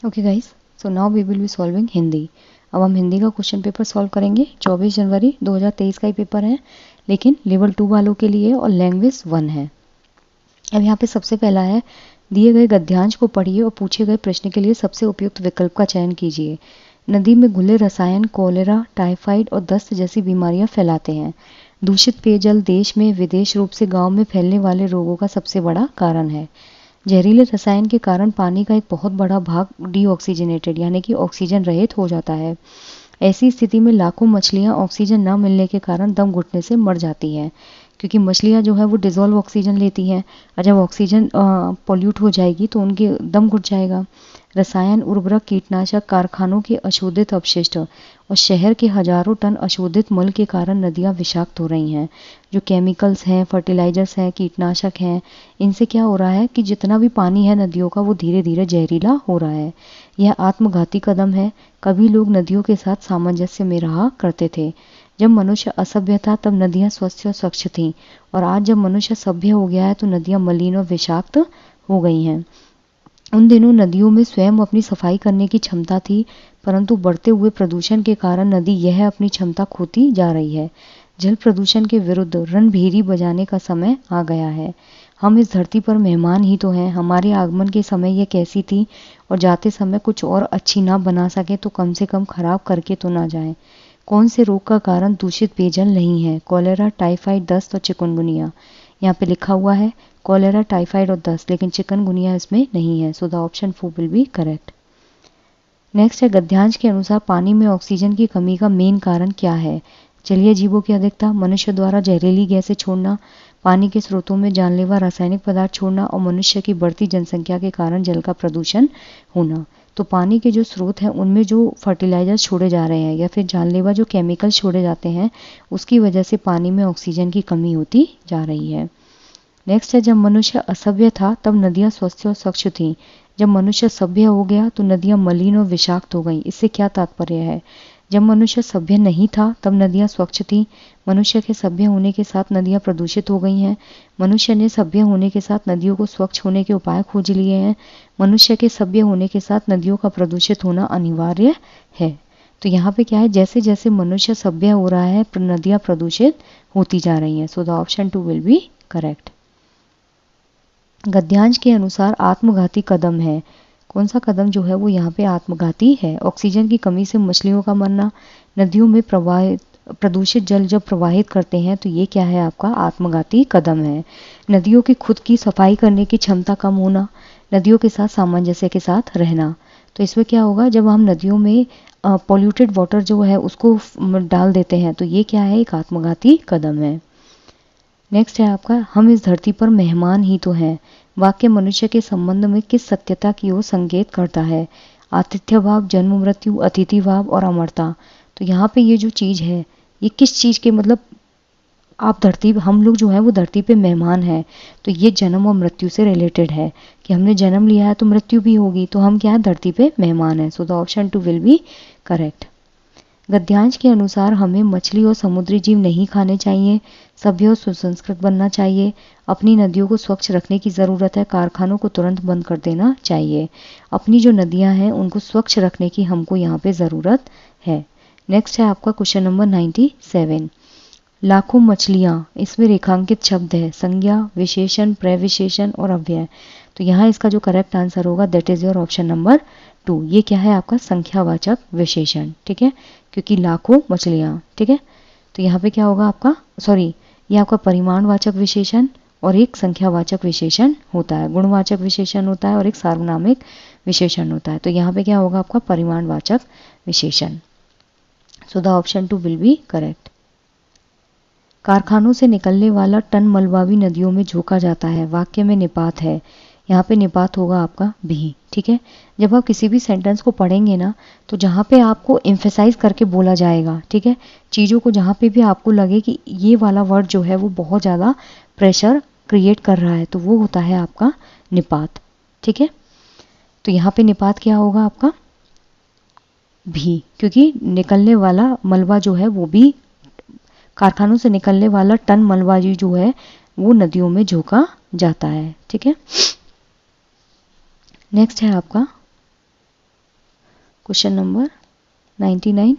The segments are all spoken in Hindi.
Okay guys, so now we will be solving Hindi. अब हम हिंदी का क्वेश्चन पेपर सॉल्व करेंगे। 24 जनवरी 2023 का ही पेपर है, लेकिन लेवल 2 वालों के लिए और लैंग्वेज 1 है। अब यहाँ पे सबसे पहला है, दिए गए गद्यांश को पढ़िए और पूछे गए प्रश्न के लिए सबसे उपयुक्त विकल्प का चयन कीजिए। नदी में घुले रसायन कोलेरा, टाइफाइड और दस्त जैसी बीमारियां फैलाते हैं। दूषित पेयजल देश में विदेश रूप से गांव में फैलने वाले रोगों का सबसे बड़ा कारण है। जहरीले रसायन के कारण पानी का एक बहुत बड़ा भाग डीऑक्सीजनेटेड यानी कि ऑक्सीजन रहित हो जाता है। ऐसी स्थिति में लाखों मछलियां ऑक्सीजन न मिलने के कारण दम घुटने से मर जाती हैं, क्योंकि मछलियां जो है वो डिजोल्व ऑक्सीजन लेती हैं और जब ऑक्सीजन पोल्यूट हो जाएगी तो उनके दम घुट जाएगा। रसायन, उर्वरक, कीटनाशक, कारखानों के अशोधित अपशिष्ट और शहर के हजारों टन अशोधित मल के कारण नदियां विषाक्त हो रही हैं। जो केमिकल्स हैं, फर्टिलाइजर्स हैं, कीटनाशक हैं, इनसे क्या हो रहा है कि जितना भी पानी है नदियों का वो धीरे धीरे जहरीला हो रहा है। यह आत्मघाती कदम है। कभी लोग नदियों के साथ सामंजस्य में रहा करते थे। जब मनुष्य असभ्य था तब नदियां स्वच्छ और स्वच्छ थीं, और आज जब मनुष्य सभ्य हो गया है तो नदियां मलिन और विषाक्त हो गई हैं। उन दिनों नदियों में स्वयं अपनी सफाई करने की क्षमता थी, परंतु बढ़ते हुए प्रदूषण के कारण नदी यह अपनी क्षमता खोती जा रही है। जल प्रदूषण के विरुद्ध रणभेरी बजाने का समय आ गया है। हम इस धरती पर मेहमान ही तो हैं। हमारे आगमन के समय यह कैसी थी और जाते समय कुछ और अच्छी ना बना सके तो कम से कम खराब करके तो ना जाए। कौन से रोग का कारण दूषित पेयजल नहीं है? कॉलेरा, टाइफाइड, दस्त और चिकनगुनिया। यहाँ पे लिखा हुआ है कॉलेरा, टाइफाइड और दस्त, लेकिन चिकनगुनिया इसमें नहीं है। सो the option 4 will be correct. Next है, गद्यांश के अनुसार पानी में ऑक्सीजन की कमी का मेन कारण क्या है? जलीय जीवों की अधिकता, मनुष्य द्वारा जहरीली गैसें छोड़ना, पानी के स्रोतों में जानलेवा रासायनिक पदार्थ छोड़ना और मनुष्य की बढ़ती जनसंख्या के कारण जल का प्रदूषण होना। तो पानी के जो स्रोत हैं उनमें जो फर्टिलाइजर्स छोड़े जा रहे हैं या फिर जानलेवा जो केमिकल्स छोड़े जाते हैं, उसकी वजह से पानी में ऑक्सीजन की कमी होती जा रही है। नेक्स्ट है, जब मनुष्य असभ्य था तब नदियां स्वस्थ और स्वच्छ थीं। जब मनुष्य सभ्य हो गया तो नदियां मलिन और विषाक्त हो गईं। इससे क्या तात्पर्य है? जब मनुष्य सभ्य नहीं था तब नदियां स्वच्छ थीं। मनुष्य के सभ्य होने के साथ नदियां प्रदूषित हो गई हैं। मनुष्य ने सभ्य होने के साथ नदियों को स्वच्छ होने के उपाय खोज लिए हैं। मनुष्य के सभ्य होने के साथ नदियों का प्रदूषित होना अनिवार्य है। तो यहाँ पे क्या है, जैसे जैसे मनुष्य सभ्य हो रहा है नदियां प्रदूषित होती जा रही हैं। So the option 2 will be correct. गद्यांश के अनुसार आत्मघाती कदम है। कौन सा कदम जो है वो यहाँ पे आत्मघाती है? ऑक्सीजन की कमी से मछलियों का मरना, नदियों में प्रदूषित जल जब प्रवाहित करते हैं तो ये क्या है आपका आत्मघाती कदम है। नदियों की खुद की सफाई करने की क्षमता कम होना, नदियों के साथ सामंजस्य के साथ रहना। तो इसमें क्या होगा, जब हम नदियों में पॉल्यूटेड वाटर जो है उसको डाल देते हैं तो ये क्या है, एक आत्मघाती कदम है। नेक्स्ट है आपका, हम इस धरती पर मेहमान ही तो हैं। वाक्य मनुष्य के संबंध में किस सत्यता की ओर संकेत करता है? आतिथ्य भाव, जन्म मृत्यु, अतिथि भाव और अमरता। तो यहाँ पे ये जो चीज है ये किस चीज के मतलब, आप धरती, हम लोग जो है वो धरती पे मेहमान हैं, तो ये जन्म और मृत्यु से रिलेटेड है कि हमने जन्म लिया है तो मृत्यु भी होगी, तो हम क्या है धरती पे मेहमान हैं। So the option 2 will be correct. गद्यांश के अनुसार हमें मछली और समुद्री जीव नहीं खाने चाहिए, सभ्य और सुसंस्कृत बनना चाहिए, अपनी नदियों को स्वच्छ रखने की ज़रूरत है, कारखानों को तुरंत बंद कर देना चाहिए। अपनी जो नदियां हैं उनको स्वच्छ रखने की हमको यहाँ पे ज़रूरत है। नेक्स्ट है आपका क्वेश्चन नंबर 97। लाखों मछलियाँ, इसमें रेखांकित शब्द है संज्ञा, विशेषण, प्रविशेषण और अव्यय। तो यहाँ इसका जो करेक्ट आंसर होगा that is your option number 2। ये क्या है आपका संख्यावाचक विशेषण, ठीक है, क्योंकि लाखों मछलियाँ, ठीक है। तो यहाँ पे क्या होगा आपका, सॉरी, ये आपका परिमाणवाचक विशेषण और एक संख्यावाचक विशेषण होता है, गुणवाचक विशेषण होता है और एक सार्वनामिक विशेषण होता है। तो यहाँ पे क्या होगा आपका परिमाणवाचक विशेषण। सो the option 2 will be correct. कारखानों से निकलने वाला टन मलबा भी नदियों में झोंका जाता है। वाक्य में निपात है, यहाँ पे निपात होगा आपका भी, ठीक है। जब आप किसी भी सेंटेंस को पढ़ेंगे ना तो जहाँ पे आपको एम्फेसाइज करके बोला जाएगा, ठीक है, चीज़ों को जहाँ पे भी आपको लगे कि ये वाला वर्ड जो है वो बहुत ज़्यादा प्रेशर क्रिएट कर रहा है तो वो होता है आपका निपात, ठीक है। तो यहाँ पे निपात क्या होगा आपका भी, क्योंकि निकलने वाला मलबा जो है वो भी, कारखानों से निकलने वाला टन मलबा जो है वो नदियों में झोंका जाता है, ठीक है। नेक्स्ट है आपका क्वेश्चन नंबर 99,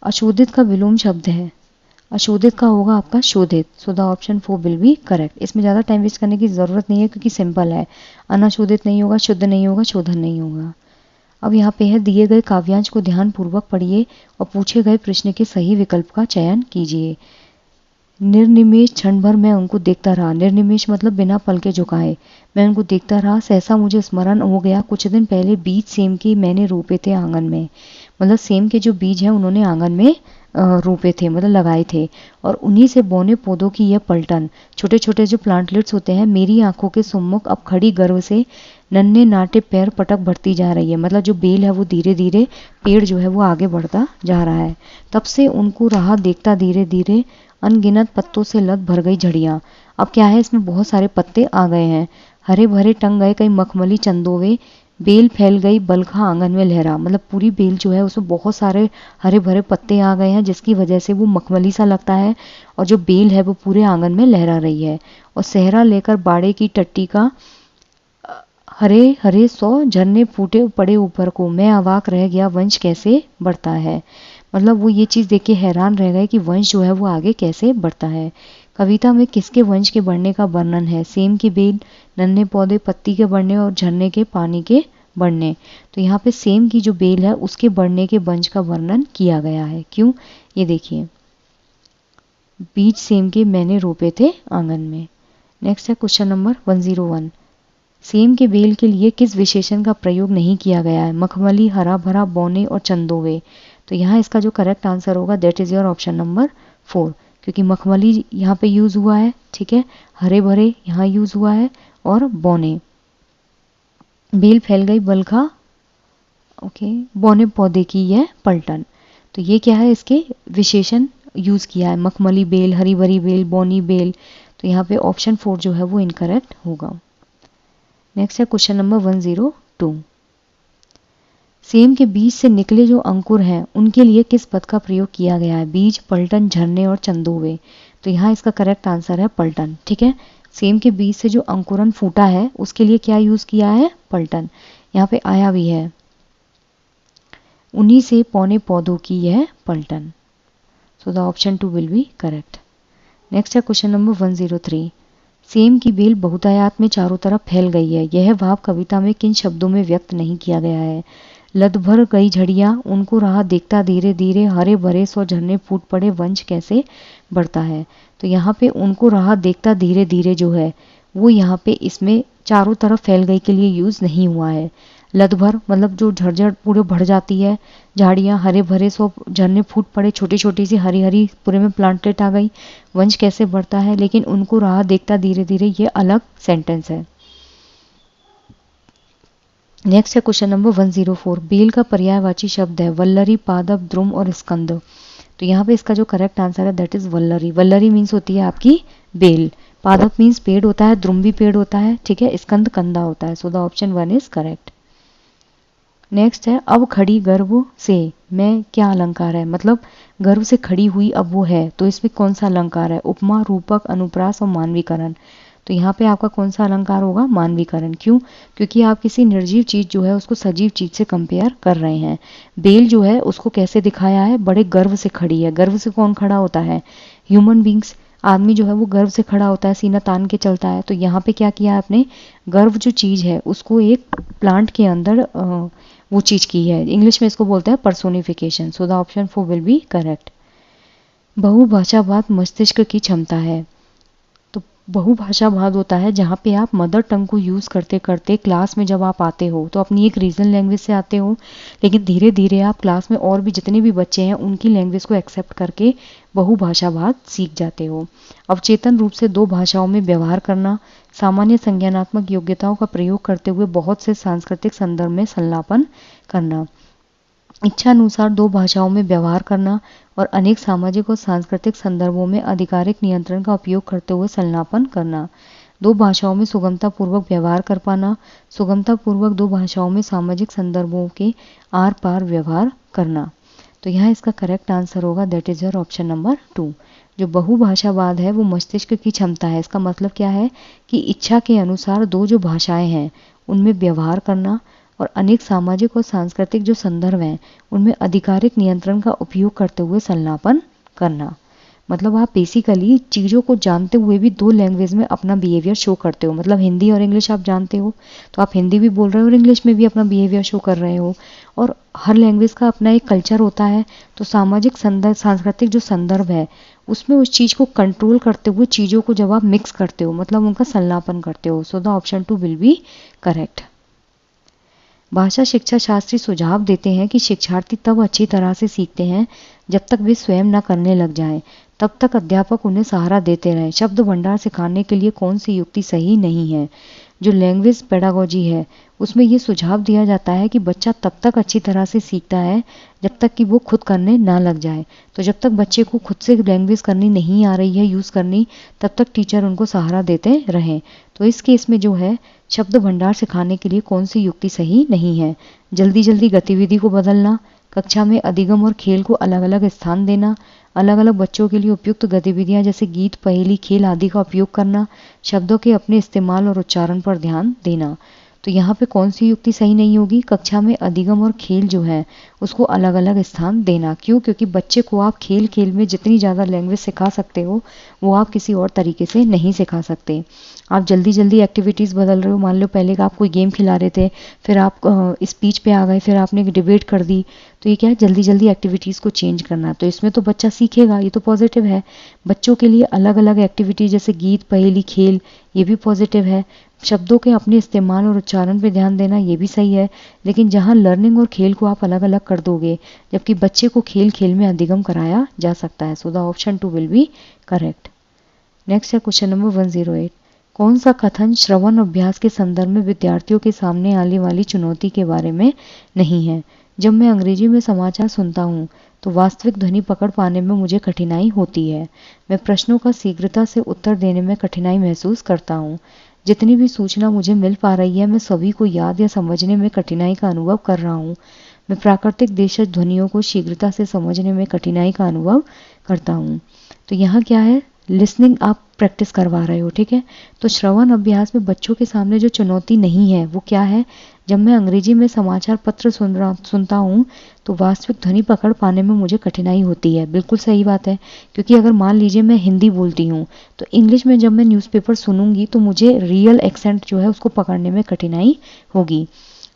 अशोधित का विलोम शब्द है, अशोधित का होगा आपका शोधित, सो the option 4 will be correct. इसमें ज़्यादा टाइम वेस्ट करने की ज़रूरत नहीं है क्योंकि सिंपल है, अनाशोधित नहीं होगा, शुद्ध नहीं होगा, शोधन नहीं होगा। अब यहाँ पे है दिए गए काव्यांश को ध्यानपूर्वक पढ़िए और पूछे गए प्रश्न के सही विकल्प का चयन कीजिए। निर्निमेष क्षण भर मैं उनको देखता रहा, निर्निमेष मतलब बिना पल के झुकाए, मैं उनको देखता रहा, सहसा मुझे स्मरण हो गया कुछ दिन पहले बीज सेम के मैंने रोपे थे आंगन में, मतलब सेम के जो बीज हैं उन्होंने आंगन में रोपे थे, मतलब लगाए थे, और उन्हीं से बौने पौधों की यह पलटन, छोटे छोटे जो प्लांटलेट्स होते हैं, मेरी आंखों के सम्मुख अब खड़ी गर्व से नन्हे नाटे पैर पटक बढ़ती जा रही है, मतलब जो बेल है वो धीरे धीरे पेड़ जो है वो आगे बढ़ता जा रहा है। तब से उनको रहा देखता धीरे धीरे अनगिनत पत्तों से लद भर गई झड़ियाँ। अब क्या है, इसमें बहुत सारे पत्ते आ गए हैं, हरे भरे टंग गए कई मखमली चंदोवे, बेल फैल गई बलखा आंगन में लहरा, मतलब पूरी बेल जो है उसमें बहुत सारे हरे भरे पत्ते आ गए हैं जिसकी वजह से वो मखमली सा लगता है, और जो बेल है वो पूरे आंगन में लहरा रही है। और सहरा लेकर बाड़े की टट्टी का हरे हरे 100 झरने फूटे पड़े ऊपर को, मैं अवाक रह गया वंश कैसे बढ़ता है, मतलब वो ये चीज़ देख के हैरान रह गए कि वंश जो है वो आगे कैसे बढ़ता है। कविता में किसके वंश के बढ़ने का वर्णन है, सेम की बेल, नन्हे पौधे, पत्ती के बढ़ने और झरने के पानी के बढ़ने। तो यहाँ पे सेम की जो बेल है उसके बढ़ने के वंश का वर्णन किया गया है। क्यों, ये देखिए, बीज सेम के मैंने रोपे थे आंगन में। नेक्स्ट है क्वेश्चन नंबर 101, सेम के बेल के लिए किस विशेषण का प्रयोग नहीं किया गया है, मखमली, हरा भरा, बौने और चंदोवे। तो यहाँ इसका जो करेक्ट आंसर होगा that is your option number 4, क्योंकि मखमली यहाँ पे यूज हुआ है, ठीक है, हरे भरे यहाँ यूज हुआ है, और बौने, बेल फैल गई बलखा, ओके, बौने पौधे की यह पलटन। तो ये क्या है, इसके विशेषण यूज किया है, मखमली बेल, हरी भरी बेल, बौनी बेल। तो यहाँ पे ऑप्शन 4 जो है वो इनकरेक्ट होगा। नेक्स्ट है क्वेश्चन नंबर 102, सेम के बीज से निकले जो अंकुर हैं उनके लिए किस पद का प्रयोग किया गया है, बीज, पलटन, झरने और चंदोवे। तो यहाँ इसका करेक्ट आंसर है पलटन, ठीक है, सेम के बीज से जो अंकुरन फूटा है उसके लिए क्या यूज किया है, पलटन। यहाँ पे आया भी है, उन्हीं से पौने पौधों की यह पलटन, सो the option 2 will be correct. Next है क्वेश्चन नंबर 103, सेम की बेल बहुतायत में चारों तरफ फैल गई है, यह भाव कविता में किन शब्दों में व्यक्त नहीं किया गया है, लद भर गई झड़ियाँ, उनको रहा देखता धीरे धीरे, हरे भरे 100 झरने फूट पड़े, वंश कैसे बढ़ता है। तो यहाँ पे उनको रहा देखता धीरे धीरे जो है वो यहाँ पे इसमें चारों तरफ फैल गई के लिए यूज नहीं हुआ है। लद भर मतलब जो झड़झड़ पूरे भर जाती है झाड़ियाँ, हरे भरे 100 झरने फूट पड़े, छोटी छोटी सी हरी हरी पूरे में प्लांटलेट आ गई, वंश कैसे बढ़ता है, लेकिन उनको रहा देखता धीरे धीरे ये अलग सेंटेंस है। नेक्स्ट है क्वेश्चन नंबर 104, बेल का पर्यायवाची शब्द है वल्लरी, पादप, द्रुम और स्कंद। तो यहाँ पे इसका जो करेक्ट आंसर है that is Vallari. Vallari means होती है आपकी बेल, पादप मीन्स पेड़ होता है, द्रुम भी पेड़ होता है, ठीक है, स्कंद कंधा होता है, सो the option 1 is correct. Next है अब खड़ी गर्व से मैं क्या अलंकार है, मतलब गर्व से खड़ी हुई अब वो है, तो इसमें कौन सा अलंकार है, उपमा, रूपक, अनुप्रास और मानवीकरण। तो यहाँ पे आपका कौन सा अलंकार होगा, मानवीकरण। क्यों, क्योंकि आप किसी निर्जीव चीज जो है उसको सजीव चीज से कंपेयर कर रहे हैं। बेल जो है उसको कैसे दिखाया है, बड़े गर्व से खड़ी है, गर्व से कौन खड़ा होता है, ह्यूमन बींग्स, आदमी जो है वो गर्व से खड़ा होता है, सीना तान के चलता है। तो यहाँ पे क्या किया आपने, गर्व जो चीज है उसको एक प्लांट के अंदर वो चीज की है, इंग्लिश में इसको बोलते हैं personification, so the option 4 will be correct. बहुभाषावाद मस्तिष्क की क्षमता है, तो बहुभाषावाद होता है जहाँ पे आप मदर टंग को यूज़ करते करते क्लास में जब आप आते हो तो अपनी एक रीजनल लैंग्वेज से आते हो, लेकिन धीरे धीरे आप क्लास में और भी जितने भी बच्चे हैं उनकी लैंग्वेज को एक्सेप्ट करके बहुभाषावाद सीख जाते हो। अवचेतन रूप से दो भाषाओं में व्यवहार करना, सामान्य संज्ञानात्मक योग्यताओं का प्रयोग करते हुए बहुत से सांस्कृतिक संदर्भ में संलापन करना, इच्छानुसार दो भाषाओं में व्यवहार करना और अनेक सामाजिक और सांस्कृतिक संदर्भों में आधिकारिक नियंत्रण का उपयोग करते हुए संलापन करना, दो भाषाओं में सुगमतापूर्वक व्यवहार कर पाना, सुगमतापूर्वक दो भाषाओं में सामाजिक संदर्भों के आर पार व्यवहार करना। तो यहाँ इसका करेक्ट आंसर होगा that is your option number 2। जो बहुभाषावाद है वो मस्तिष्क की क्षमता है, इसका मतलब क्या है कि इच्छा के अनुसार दो जो भाषाएं हैं उनमें व्यवहार करना, और अनेक सामाजिक और सांस्कृतिक जो संदर्भ हैं उनमें आधिकारिक नियंत्रण का उपयोग करते हुए संलापन करना। मतलब आप बेसिकली चीज़ों को जानते हुए भी दो लैंग्वेज में अपना बिहेवियर शो करते हो। मतलब हिंदी और इंग्लिश आप जानते हो तो आप हिंदी भी बोल रहे हो और इंग्लिश में भी अपना बिहेवियर शो कर रहे हो। और हर लैंग्वेज का अपना एक कल्चर होता है, तो सामाजिक संदर्भ, सांस्कृतिक जो संदर्भ है उसमें उस चीज़ को कंट्रोल करते हुए चीज़ों को जब आप मिक्स करते हो, मतलब उनका संलापन करते हो। सो the option 2 will be correct. भाषा शिक्षा शास्त्री सुझाव देते हैं कि शिक्षार्थी तब अच्छी तरह से सीखते हैं जब तक वे स्वयं न करने लग जाएं, तब तक अध्यापक उन्हें सहारा देते रहें। शब्द भंडार सिखाने के लिए कौन सी युक्ति सही नहीं है? जो लैंग्वेज पेडागोजी है उसमें ये सुझाव दिया जाता है कि बच्चा तब तक अच्छी तरह से सीखता है जब तक कि वो खुद करने ना लग जाए। तो जब तक बच्चे को खुद से लैंग्वेज करनी नहीं आ रही है, यूज़ करनी, तब तक टीचर उनको सहारा देते रहें। तो इस केस में जो है शब्द भंडार सिखाने के लिए कौन सी युक्ति सही नहीं है? जल्दी जल्दी गतिविधि को बदलना, कक्षा में अधिगम और खेल को अलग अलग स्थान देना, अलग अलग बच्चों के लिए उपयुक्त गतिविधियां जैसे गीत, पहेली, खेल आदि का उपयोग करना, शब्दों के अपने इस्तेमाल और उच्चारण पर ध्यान देना। तो यहाँ पे कौन सी युक्ति सही नहीं होगी? कक्षा में अधिगम और खेल जो है उसको अलग अलग स्थान देना। क्यों? क्योंकि बच्चे को आप खेल खेल में जितनी ज़्यादा लैंग्वेज सिखा सकते हो वो आप किसी और तरीके से नहीं सिखा सकते। आप जल्दी जल्दी एक्टिविटीज़ बदल रहे हो, मान लो पहले का आप कोई गेम खिला रहे थे, फिर आप स्पीच पे आ गए, फिर आपने डिबेट कर दी, तो ये क्या है, जल्दी जल्दी एक्टिविटीज़ को चेंज करना। तो इसमें तो बच्चा सीखेगा, ये तो पॉजिटिव है। बच्चों के लिए अलग अलग एक्टिविटी जैसे गीत, पहेली, खेल, ये भी पॉजिटिव है। शब्दों के अपने इस्तेमाल और उच्चारण पर ध्यान देना, ये भी सही है। लेकिन जहाँ लर्निंग और खेल को आप अलग अलग कर दोगे, जबकि बच्चे को खेल खेल में अधिगम कराया जा सकता है। सो the option 2 will be correct. Next है क्वेश्चन नंबर 108। कौन सा कथन श्रवण अभ्यास के संदर्भ में विद्यार्थियों के सामने आने वाली चुनौती के बारे में नहीं है? जब मैं अंग्रेजी में समाचार सुनता हूँ तो वास्तविक ध्वनि पकड़ पाने में मुझे कठिनाई होती है। मैं प्रश्नों का शीघ्रता से उत्तर देने में कठिनाई महसूस करता हूँ। जितनी भी सूचना मुझे मिल पा रही है मैं सभी को याद या समझने में कठिनाई का अनुभव कर रहा हूँ। मैं प्राकृतिक देशज ध्वनियों को शीघ्रता से समझने में कठिनाई का अनुभव करता हूँ। तो यहाँ क्या है, लिसनिंग आप प्रैक्टिस करवा रहे हो, ठीक है। तो श्रवण अभ्यास में बच्चों के सामने जो चुनौती नहीं है वो क्या है? जब मैं अंग्रेजी में समाचार पत्र सुनता हूँ तो वास्तविक ध्वनि पकड़ पाने में मुझे कठिनाई होती है। बिल्कुल सही बात है, क्योंकि अगर मान लीजिए मैं हिंदी बोलती हूँ तो इंग्लिश में जब मैं न्यूज़पेपर सुनूंगी तो मुझे रियल एक्सेंट जो है उसको पकड़ने में कठिनाई होगी।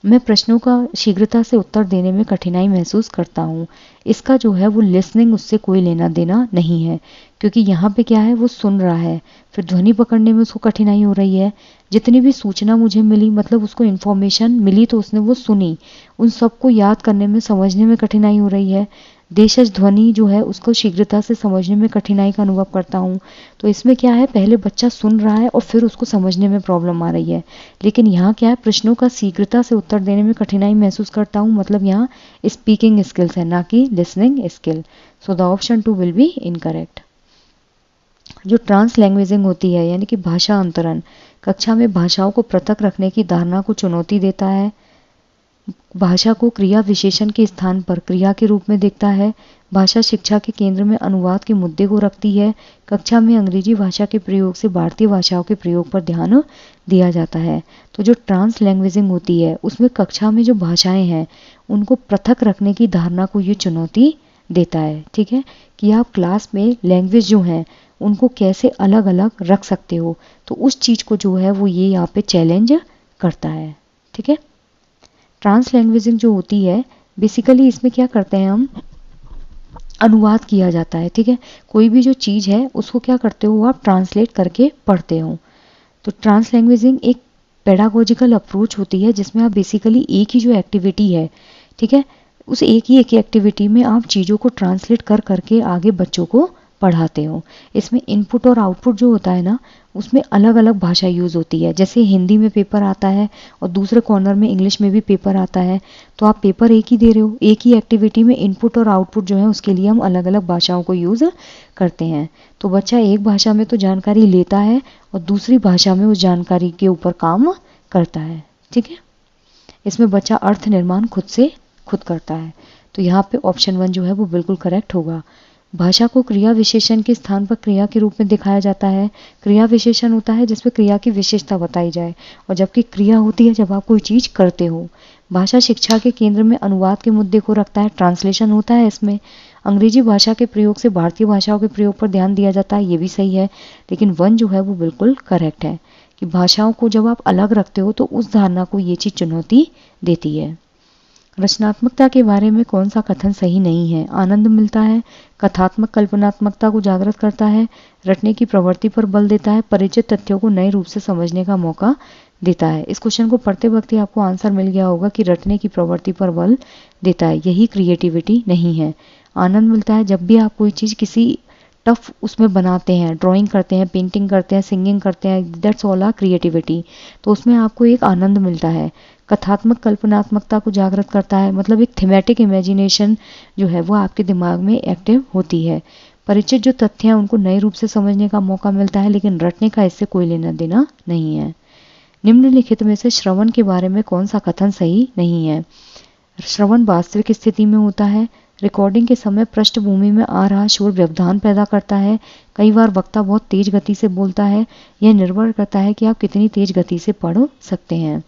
मैं प्रश्नों का शीघ्रता से उत्तर देने में कठिनाई महसूस करता हूँ। इसका जो है वो लिसनिंग उससे कोई लेना देना नहीं है, क्योंकि यहाँ पे क्या है, वो सुन रहा है, फिर ध्वनि पकड़ने में उसको कठिनाई हो रही है। जितनी भी सूचना मुझे मिली, मतलब उसको इन्फॉर्मेशन मिली तो उसने वो सुनी, उन सबको याद करने में, समझने में कठिनाई हो रही है। देशज ध्वनि जो है उसको शीघ्रता से समझने में कठिनाई का अनुभव करता हूँ। तो इसमें क्या है, पहले बच्चा सुन रहा है और फिर उसको समझने में प्रॉब्लम आ रही है। लेकिन यहाँ क्या है, प्रश्नों का शीघ्रता से उत्तर देने में कठिनाई महसूस करता हूँ, मतलब यहाँ स्पीकिंग स्किल्स है, ना कि listening skill. So the option 2 will be incorrect. जो ट्रांस लैंग्वेजिंग होती है यानी कि भाषा अंतरण, कक्षा में भाषाओं को पृथक रखने की धारणा को चुनौती देता है। भाषा को क्रिया विशेषण के स्थान पर क्रिया के रूप में देखता है। भाषा शिक्षा के केंद्र में अनुवाद के मुद्दे को रखती है। कक्षा में अंग्रेजी भाषा के प्रयोग से भारतीय भाषाओं के प्रयोग पर ध्यान दिया जाता है। तो जो ट्रांस लैंग्वेजिंग होती है उसमें कक्षा में जो भाषाएं हैं उनको पृथक रखने की धारणा को ये चुनौती देता है, ठीक है, कि आप क्लास में लैंग्वेज जो है उनको कैसे अलग अलग रख सकते हो। तो उस चीज़ को जो है वो ये यहाँ पे चैलेंज करता है, ठीक है। ट्रांस लैंग्वेजिंग जो होती है बेसिकली इसमें क्या करते हैं हम, अनुवाद किया जाता है, ठीक है। कोई भी जो चीज़ है उसको क्या करते हो, वो आप ट्रांसलेट करके पढ़ते हो। तो ट्रांस लैंग्वेजिंग एक पेडागोजिकल अप्रोच होती है जिसमें आप बेसिकली एक ही जो एक्टिविटी है, ठीक है, उस एक ही एक्टिविटी में आप चीज़ों को ट्रांसलेट कर करके आगे बच्चों को पढ़ाते हो। इसमें इनपुट और आउटपुट जो होता है ना, उसमें अलग अलग भाषा यूज़ होती है। जैसे हिंदी में पेपर आता है और दूसरे कॉर्नर में इंग्लिश में भी पेपर आता है, तो आप पेपर एक ही दे रहे हो, एक ही एक्टिविटी में इनपुट और आउटपुट जो है उसके लिए हम अलग अलग भाषाओं को यूज़ करते हैं। तो बच्चा एक भाषा में तो जानकारी लेता है और दूसरी भाषा में उस जानकारी के ऊपर काम करता है, ठीक है। इसमें बच्चा अर्थ निर्माण खुद से खुद करता है। तो यहाँ पे ऑप्शन 1 जो है वो बिल्कुल करेक्ट होगा। भाषा को क्रिया विशेषण के स्थान पर क्रिया के रूप में दिखाया जाता है। क्रिया विशेषण होता है जिसमें क्रिया की विशेषता बताई जाए, और जबकि क्रिया होती है जब आप कोई चीज़ करते हो। भाषा शिक्षा के केंद्र में अनुवाद के मुद्दे को रखता है, ट्रांसलेशन होता है इसमें। अंग्रेजी भाषा के प्रयोग से भारतीय भाषाओं के प्रयोग पर ध्यान दिया जाता है, ये भी सही है। लेकिन 1 जो है वो बिल्कुल करेक्ट है कि भाषाओं को जब आप अलग रखते हो तो उस धारणा को ये चीज़ चुनौती देती है। रचनात्मकता के बारे में कौन सा कथन सही नहीं है? आनंद मिलता है, कथात्मक कल्पनात्मकता को जागृत करता है, रटने की प्रवृत्ति पर बल देता है, परिचित तथ्यों को नए रूप से समझने का मौका देता है। इस क्वेश्चन को पढ़ते वक्त ही आपको आंसर मिल गया होगा कि रटने की प्रवृत्ति पर बल देता है, यही क्रिएटिविटी नहीं है। आनंद मिलता है जब भी आप कोई चीज़ किसी टफ उसमें बनाते हैं, ड्राइंग करते हैं, पेंटिंग करते हैं, सिंगिंग करते हैं, दैट्स ऑल आर क्रिएटिविटी, तो उसमें आपको एक आनंद मिलता है। कथात्मक कल्पनात्मकता को जागृत करता है, मतलब एक थीमेटिक इमेजिनेशन जो है वो आपके दिमाग में एक्टिव होती है। परिचित जो तथ्य हैं उनको नए रूप से समझने का मौका मिलता है, लेकिन रटने का इससे कोई लेना देना नहीं है। निम्नलिखित में से श्रवण के बारे में कौन सा कथन सही नहीं है? श्रवण वास्तविक स्थिति में होता है। रिकॉर्डिंग के समय पृष्ठभूमि में आ रहा शोर व्यवधान पैदा करता है। कई बार वक्ता बहुत तेज गति से बोलता है। यह निर्भर करता है कि आप कितनी तेज गति से पढ़ सकते हैं।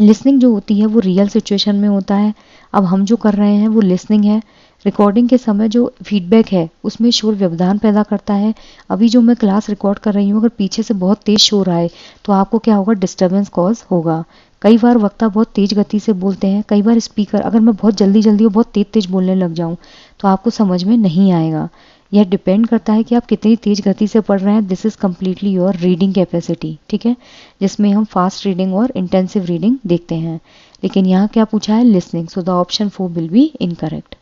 लिसनिंग जो होती है वो रियल सिचुएशन में होता है। अब हम जो कर रहे हैं वो लिसनिंग है। रिकॉर्डिंग के समय जो फीडबैक है उसमें शोर व्यवधान पैदा करता है। अभी जो मैं क्लास रिकॉर्ड कर रही हूँ, अगर पीछे से बहुत तेज शोर आए तो आपको क्या होगा? डिस्टर्बेंस कॉज होगा। कई बार वक्ता बहुत तेज गति से बोलते हैं। कई बार स्पीकर, अगर मैं बहुत जल्दी जल्दी और बहुत तेज तेज बोलने लग जाऊं तो आपको समझ में नहीं आएगा। यह डिपेंड करता है कि आप कितनी तेज गति से पढ़ रहे हैं। This is completely your reading capacity, ठीक है, जिसमें हम फास्ट रीडिंग और इंटेंसिव रीडिंग देखते हैं। लेकिन यहाँ क्या पूछा है? Listening, so the option 4 will be incorrect.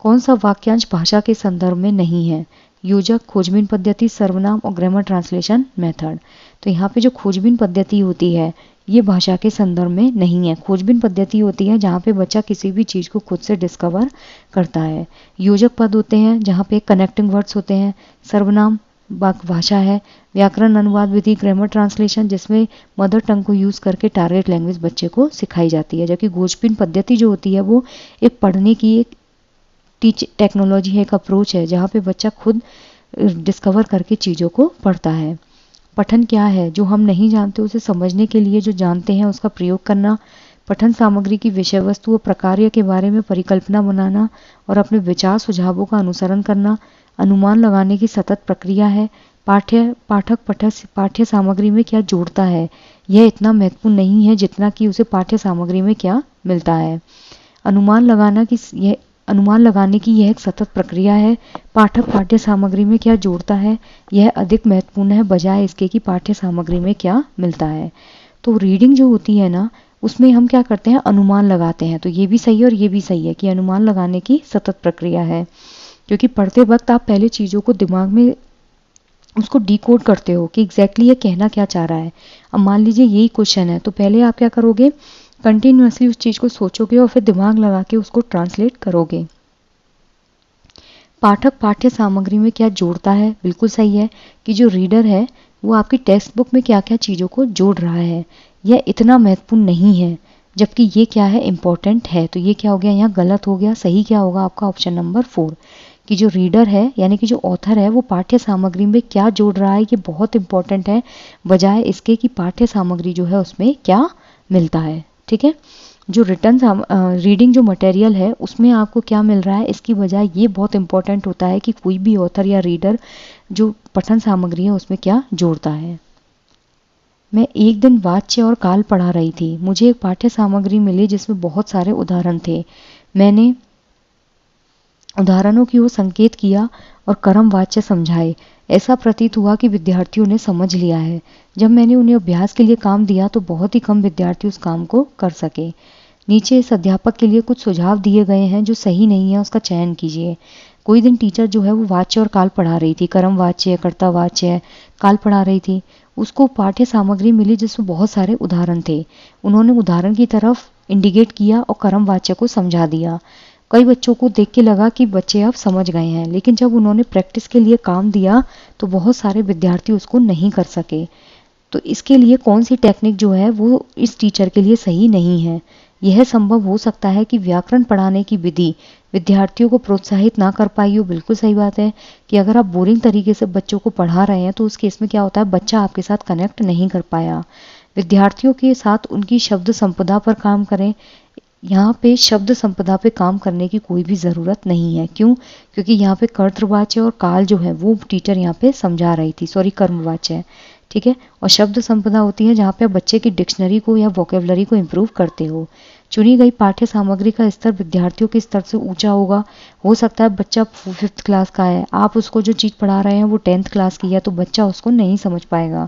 कौन सा वाक्यांश भाषा के संदर्भ में नहीं है? योजक, खोजबीन पद्धति, सर्वनाम और ग्रामर ट्रांसलेशन मेथड। तो यहाँ पे जो खोजबीन पद्धति होती है ये भाषा के संदर्भ में नहीं है। खोजबीन पद्धति होती है जहाँ पे बच्चा किसी भी चीज़ को खुद से डिस्कवर करता है। योजक पद होते हैं जहाँ पे कनेक्टिंग वर्ड्स होते हैं। सर्वनाम भाषा है। व्याकरण अनुवाद विधि, ग्रामर ट्रांसलेशन, जिसमें मदर टंग को यूज़ करके टारगेट लैंग्वेज बच्चे को सिखाई जाती है। जबकि खोजबीन पद्धति जो होती है वो एक पढ़ने की एक टेक्नोलॉजी है, एक अप्रोच है जहाँ पे बच्चा खुद डिस्कवर करके चीज़ों को पढ़ता है। पठन क्या है? जो हम नहीं जानते उसे समझने के लिए जो जानते हैं उसका प्रयोग करना। पठन सामग्री की विषय वस्तु और प्रकार्य के बारे में परिकल्पना बनाना और अपने विचार सुझावों का अनुसरण करना। अनुमान लगाने की सतत प्रक्रिया है। पाठ्य सामग्री में क्या जोड़ता है, यह इतना महत्वपूर्ण नहीं है जितना कि उसे पाठ्य सामग्री में क्या मिलता है। अनुमान लगाने की यह एक सतत प्रक्रिया है। पाठक पाठ्य सामग्री में क्या जोड़ता है यह अधिक महत्वपूर्ण है बजाय इसके कि पाठ्य सामग्री में क्या मिलता है। तो रीडिंग जो होती है ना उसमें हम क्या करते हैं? अनुमान लगाते हैं। तो ये भी सही है और ये भी सही है कि अनुमान लगाने की सतत प्रक्रिया है, क्योंकि पढ़ते वक्त आप पहले चीज़ों को दिमाग में उसको डिकोड करते हो कि एग्जैक्टली ये कहना क्या चाह रहा है। अब मान लीजिए यही क्वेश्चन है तो पहले आप क्या करोगे? कंटिन्यूअसली उस चीज़ को सोचोगे और फिर दिमाग लगा के उसको ट्रांसलेट करोगे। पाठक पाठ्य सामग्री में क्या जोड़ता है? बिल्कुल सही है कि जो रीडर है वो आपकी टेक्स्ट बुक में क्या क्या चीज़ों को जोड़ रहा है यह इतना महत्वपूर्ण नहीं है, जबकि ये क्या है? इम्पोर्टेंट है। तो ये क्या हो गया? यहाँ गलत हो गया। सही क्या होगा आपका? ऑप्शन नंबर 4 कि जो रीडर है यानी कि जो ऑथर है वो पाठ्य सामग्री में क्या जोड़ रहा है ये बहुत इंपॉर्टेंट है बजाय इसके कि पाठ्य सामग्री जो है उसमें क्या मिलता है। ठीक है, जो रीडिंग जो मटेरियल है उसमें आपको क्या मिल रहा है इसकी बजाय ये बहुत इंपॉर्टेंट होता है कि कोई भी ऑथर या रीडर जो पठन सामग्री है उसमें क्या जोड़ता है। मैं एक दिन वाच्य और काल पढ़ा रही थी। मुझे एक पाठ्य सामग्री मिली जिसमें बहुत सारे उदाहरण थे। मैंने उदाहरणों की ओर संकेत किया और क्रम वाच्य समझाए। ऐसा प्रतीत हुआ कि विद्यार्थियों ने समझ लिया है। जब मैंने उन्हें अभ्यास के लिए काम दिया तो बहुत ही कम विद्यार्थी उस काम को कर सके। नीचे इस अध्यापक के लिए कुछ सुझाव दिए गए हैं जो सही नहीं है उसका चयन कीजिए। कोई दिन टीचर जो है वो वाच्य और काल पढ़ा रही थी, कर्म वाच्य, कर्ता वाच्य, काल पढ़ा रही थी। उसको पाठ्य सामग्री मिली जिसमें बहुत सारे उदाहरण थे। उन्होंने उदाहरण की तरफ इंडिकेट किया और कर्म वाच्य को समझा दिया। कई बच्चों को देख के लगा कि बच्चे अब समझ गए हैं, लेकिन जब उन्होंने प्रैक्टिस के लिए काम दिया तो बहुत सारे विद्यार्थी उसको नहीं कर सके। तो इसके लिए कौन सी टेक्निक जो है वो इस टीचर के लिए सही नहीं है। यह संभव हो सकता है कि व्याकरण पढ़ाने की विधि विद्यार्थियों को प्रोत्साहित ना कर पाई हो, बिल्कुल सही बात है कि अगर आप बोरिंग तरीके से बच्चों को पढ़ा रहे हैं तो उस केस में क्या होता है, बच्चा आपके साथ कनेक्ट नहीं कर पाया। विद्यार्थियों के साथ उनकी शब्द संपदा पर काम करें। यहाँ पे शब्द संपदा पे काम करने की कोई भी ज़रूरत नहीं है। क्यों? क्योंकि यहाँ पे कर्तृवाच्य और काल जो है वो टीचर यहाँ पे समझा रही थी, सॉरी कर्मवाच्य है, ठीक है। और शब्द संपदा होती है जहाँ पे आप बच्चे की डिक्शनरी को या वोकेबलरी को इम्प्रूव करते हो। चुनी गई पाठ्य सामग्री का स्तर विद्यार्थियों के स्तर से ऊंचा होगा। हो सकता है बच्चा 5th क्लास का है, आप उसको जो चीज़ पढ़ा रहे हैं वो 10th क्लास की है, तो बच्चा उसको नहीं समझ पाएगा।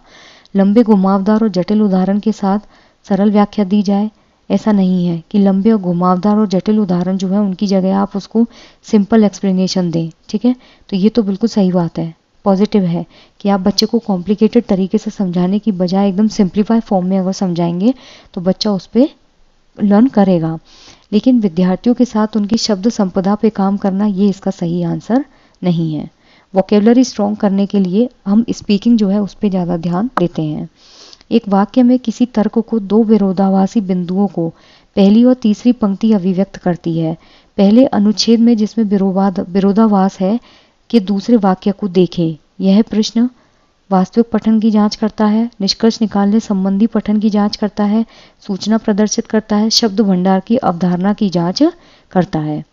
लंबे घुमावदार और जटिल उदाहरण के साथ सरल व्याख्या दी जाए। ऐसा नहीं है कि लंबे और घुमावदार और जटिल उदाहरण जो है उनकी जगह आप उसको सिंपल एक्सप्लेनेशन दें, ठीक है। तो ये तो बिल्कुल सही बात है, पॉजिटिव है कि आप बच्चे को कॉम्प्लिकेटेड तरीके से समझाने की बजाय एकदम सिंप्लीफाई फॉर्म में अगर समझाएंगे तो बच्चा उस पर लर्न करेगा। लेकिन विद्यार्थियों के साथ उनकी शब्द संपदा पे काम करना ये इसका सही आंसर नहीं है। वोकेबलरी स्ट्रॉन्ग करने के लिए हम स्पीकिंग जो है उस पर ज़्यादा ध्यान देते हैं। एक वाक्य में किसी तर्क को दो विरोधाभासी बिंदुओं को पहली और तीसरी पंक्ति अभिव्यक्त करती है। पहले अनुच्छेद में जिसमें विरोधाभास है कि दूसरे वाक्य को देखें। यह प्रश्न वास्तविक पठन की जांच करता है, निष्कर्ष निकालने संबंधी पठन की जांच करता है, सूचना प्रदर्शित करता है, शब्द भंडार की अवधारणा की जांच करता है।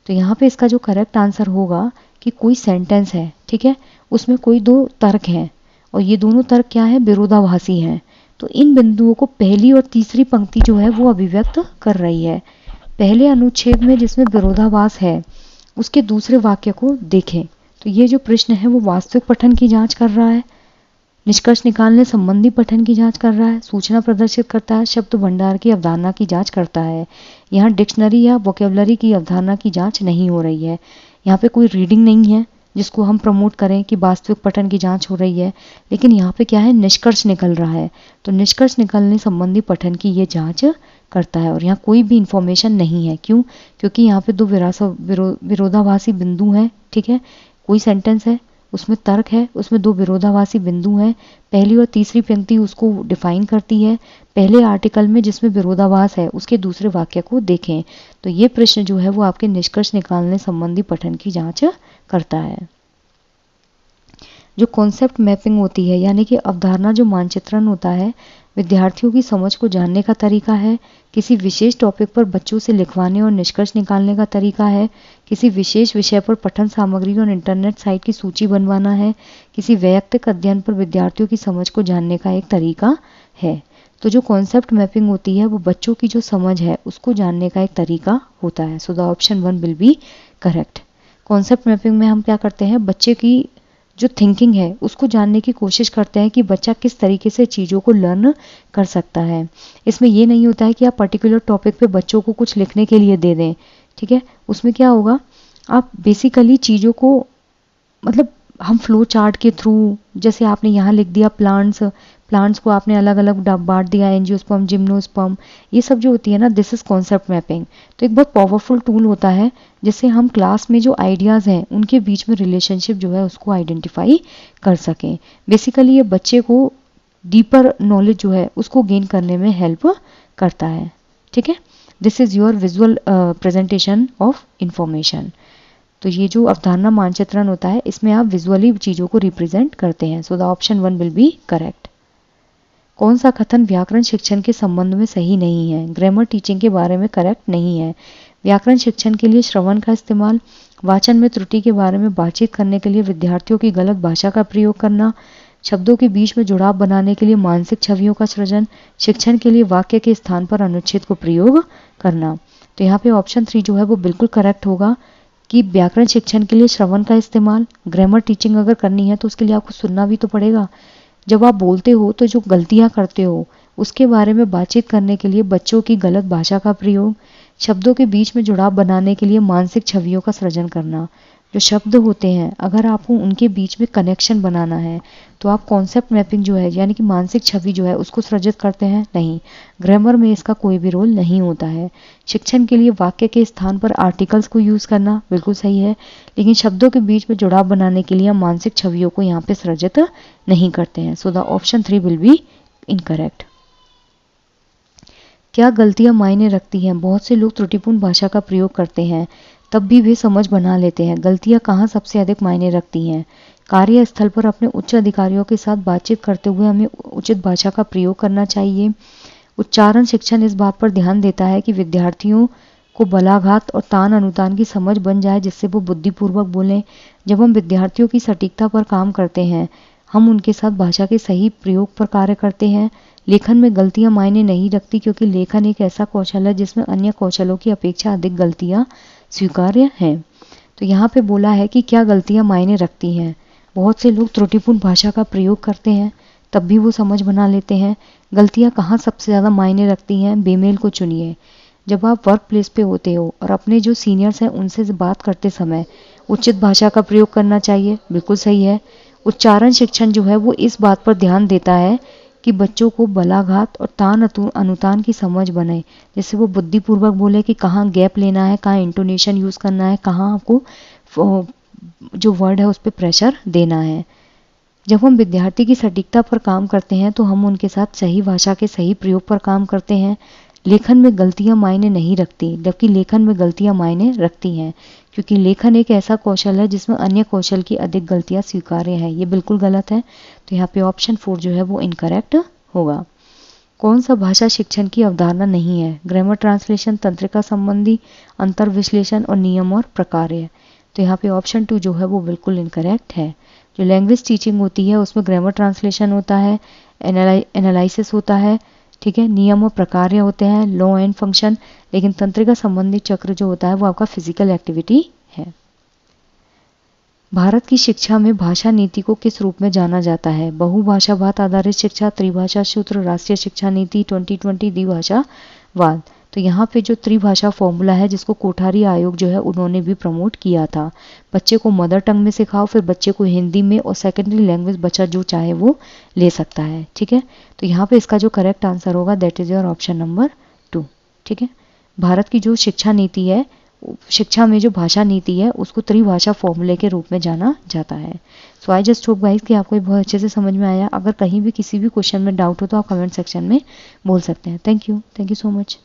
तो यहाँ पे इसका जो करेक्ट आंसर होगा कि कोई सेंटेंस है, ठीक है, उसमें कोई दो तर्क हैं और ये दोनों तर्क क्या है, विरोधाभासी हैं। तो इन बिंदुओं को पहली और तीसरी पंक्ति जो है वो अभिव्यक्त कर रही है। पहले अनुच्छेद में जिसमें विरोधाभास है उसके दूसरे वाक्य को देखें। तो ये जो प्रश्न है वो वास्तविक पठन की जांच कर रहा है, निष्कर्ष निकालने संबंधी पठन की जांच कर रहा है, सूचना प्रदर्शित करता है, शब्द भंडार की अवधारणा की जांच करता है। यहाँ डिक्शनरी या वोकेबलरी की अवधारणा की जांच नहीं हो रही है। यहाँ पे कोई रीडिंग नहीं है जिसको हम प्रमोट करें कि वास्तविक पठन की जांच हो रही है, लेकिन यहाँ पे क्या है, निष्कर्ष निकल रहा है। तो निष्कर्ष निकलने संबंधी पठन की ये जांच करता है और यहाँ कोई भी इंफॉर्मेशन नहीं है। क्यों? क्योंकि यहाँ पे दो विरोधाभासी बिंदु हैं, ठीक है, कोई सेंटेंस है उसमें तर्क है, उसमें दो विरोधाभासी बिंदु हैं, पहली और तीसरी पंक्ति उसको डिफाइन करती है। पहले आर्टिकल में जिसमें विरोधाभास है उसके दूसरे वाक्य को देखें। तो ये प्रश्न जो है वो आपके निष्कर्ष निकालने संबंधी पठन की जांच करता है। जो कॉन्सेप्ट मैपिंग होती है यानी कि अवधारणा जो मानचित्रण होता है, विद्यार्थियों की समझ को जानने का तरीका है, किसी विशेष टॉपिक पर बच्चों से लिखवाने और निष्कर्ष निकालने का तरीका है, किसी विशेष विषय पर पठन सामग्री और इंटरनेट साइट की सूची बनवाना है, किसी वैयक्तिक अध्ययन पर विद्यार्थियों की समझ को जानने का एक तरीका है। तो जो कॉन्सेप्ट मैपिंग होती है वो बच्चों की जो समझ है उसको जानने का एक तरीका होता है। सो the option 1 will be correct. Concept mapping में हम क्या करते हैं, बच्चे की जो थिंकिंग है उसको जानने की कोशिश करते हैं कि बच्चा किस तरीके से चीज़ों को लर्न कर सकता है। इसमें ये नहीं होता है कि आप पर्टिकुलर टॉपिक पे बच्चों को कुछ लिखने के लिए दे दें, ठीक है। उसमें क्या होगा, आप बेसिकली चीज़ों को मतलब हम फ्लो चार्ट के थ्रू, जैसे आपने यहाँ लिख दिया प्लांट्स को आपने अलग अलग बांट दिया, एंजियोस्पर्म, जिम्नोस्पर्म, ये सब जो होती है ना, दिस इज कॉन्सेप्ट मैपिंग। तो एक बहुत पावरफुल टूल होता है जिससे हम क्लास में जो आइडियाज़ हैं उनके बीच में रिलेशनशिप जो है उसको आइडेंटिफाई कर सकें। बेसिकली ये बच्चे को डीपर नॉलेज जो है उसको गेन करने में हेल्प करता है, ठीक है। This is your visual presentation of information. तो ये जो अवधारणा मानचित्रण होता है इसमें आप विजुअली चीज़ों को रिप्रेजेंट करते हैं। So the option 1 will be correct. कौन सा कथन व्याकरण शिक्षण के संबंध में सही नहीं है, ग्रामर टीचिंग के बारे में करेक्ट नहीं है। व्याकरण शिक्षण के लिए श्रवण का इस्तेमाल, वाचन में त्रुटि के बारे में बातचीत करने के लिए विद्यार्थियों की गलत भाषा का प्रयोग करना, शब्दों के बीच में जुड़ाव बनाने के लिए मानसिक छवियों का सृजन, शिक्षण के लिए वाक्य के स्थान पर अनुच्छेद को प्रयोग करना। तो यहाँ पे ऑप्शन 3 जो है वो बिल्कुल करेक्ट होगा कि व्याकरण शिक्षण के लिए श्रवण का इस्तेमाल। ग्रामर टीचिंग अगर करनी है तो उसके लिए आपको सुनना भी तो पड़ेगा। जब आप बोलते हो तो जो गलतियां करते हो उसके बारे में बातचीत करने के लिए बच्चों की गलत भाषा का प्रयोग, शब्दों के बीच में जुड़ाव बनाने के लिए मानसिक छवियों का सृजन करना। जो शब्द होते हैं अगर आपको उनके बीच में कनेक्शन बनाना है तो आप कॉन्सेप्ट मैपिंग जो है यानी कि मानसिक छवि जो है उसको सृजित करते हैं, नहीं, ग्रामर में इसका कोई भी रोल नहीं होता है। शिक्षण के लिए वाक्य के स्थान पर आर्टिकल्स को यूज़ करना बिल्कुल सही है, लेकिन शब्दों के बीच में जुड़ाव बनाने के लिए हम मानसिक छवियों को यहाँ पे सृजित नहीं करते हैं। So the option 3 will be incorrect. क्या गलतियां मायने रखती हैं? बहुत से लोग त्रुटिपूर्ण भाषा का प्रयोग करते हैं। तब भी वे समझ बना लेते हैं। गलतियां कहाँ सबसे अधिक मायने रखती हैं? कार्यस्थल पर अपने उच्च अधिकारियों के साथ बातचीत करते हुए हमें उचित भाषा का प्रयोग करना चाहिए। उच्चारण शिक्षण इस बात पर ध्यान देता है कि विद्यार्थियों को बलाघात और तान अनुतान की समझ बन जाए जिससे वो बुद्धिपूर्वक बोलें। जब हम विद्यार्थियों की सटीकता पर काम करते हैं, हम उनके साथ भाषा के सही प्रयोग पर कार्य करते हैं। लेखन में गलतियां मायने नहीं रखती क्योंकि लेखन एक ऐसा कौशल है जिसमें अन्य कौशलों की अपेक्षा अधिक गलतियां स्वीकार्य हैं। तो यहाँ पे बोला है कि क्या गलतियां मायने रखती हैं। बहुत से लोग त्रुटिपूर्ण भाषा का प्रयोग करते हैं, तब भी वो समझ बना लेते हैं। गलतियां कहाँ सबसे ज़्यादा मायने रखती हैं? बेमेल को चुनिए। जब आप वर्क प्लेस पे होते हो और अपने जो सीनियर्स हैं उनसे बात करते समय उचित भाषा का प्रयोग करना चाहिए, बिल्कुल सही है। उच्चारण शिक्षण जो है वो इस बात पर ध्यान देता है कि बच्चों को बलाघात और तान अनुतान की समझ बने, जिससे वो बुद्धिपूर्वक बोले कि कहाँ गैप लेना है, कहाँ इंटोनेशन यूज़ करना है, कहाँ आपको जो वर्ड है उस पर प्रेशर देना है। जब हम विद्यार्थी की सटीकता पर काम करते हैं तो हम उनके साथ सही भाषा के सही प्रयोग पर काम करते हैं। लेखन में गलतियां मायने नहीं रखती, जबकि लेखन में गलतियां मायने रखती हैं, क्योंकि लेखन एक ऐसा कौशल है जिसमें अन्य कौशल की अधिक गलतियां स्वीकार्य हैं। ये बिल्कुल गलत है, तो यहाँ पे ऑप्शन 4 जो है वो इनकरेक्ट होगा। कौन सा भाषा शिक्षण की अवधारणा नहीं है? ग्रामर ट्रांसलेशन, तंत्रिका संबंधी, अंतर विश्लेषण और नियम और प्रकार्य। तो यहाँ पे ऑप्शन 2 जो है वो बिल्कुल इनकरेक्ट है। जो लैंग्वेज टीचिंग होती है उसमें ग्रामर ट्रांसलेशन होता है, एनालिसिस होता है, ठीक है, नियम और प्रकार्य होते हैं, लॉ एंड फंक्शन, लेकिन तंत्रिका संबंधी चक्र जो होता है वो आपका फिजिकल एक्टिविटी है। भारत की शिक्षा में भाषा नीति को किस रूप में जाना जाता है? बहुभाषावाद आधारित शिक्षा, त्रिभाषा सूत्र, राष्ट्रीय शिक्षा नीति 2020, द्विभाषावाद। तो यहाँ पे जो त्रिभाषा फॉर्मूला है जिसको कोठारी आयोग जो है उन्होंने भी प्रमोट किया था। बच्चे को मदर टंग में सिखाओ, फिर बच्चे को हिंदी में, और सेकेंडरी लैंग्वेज बच्चा जो चाहे वो ले सकता है, ठीक है। तो यहाँ पे इसका जो करेक्ट आंसर होगा that is your option number 2, ठीक है। भारत की जो शिक्षा नीति है, शिक्षा में जो भाषा नीति है उसको त्रिभाषा फॉर्मूले के रूप में जाना जाता है। सो आई जस्ट होप गाइस कि आपको बहुत अच्छे से समझ में आया। अगर कहीं भी किसी भी क्वेश्चन में डाउट हो तो आप कमेंट सेक्शन में बोल सकते हैं। Thank you so much.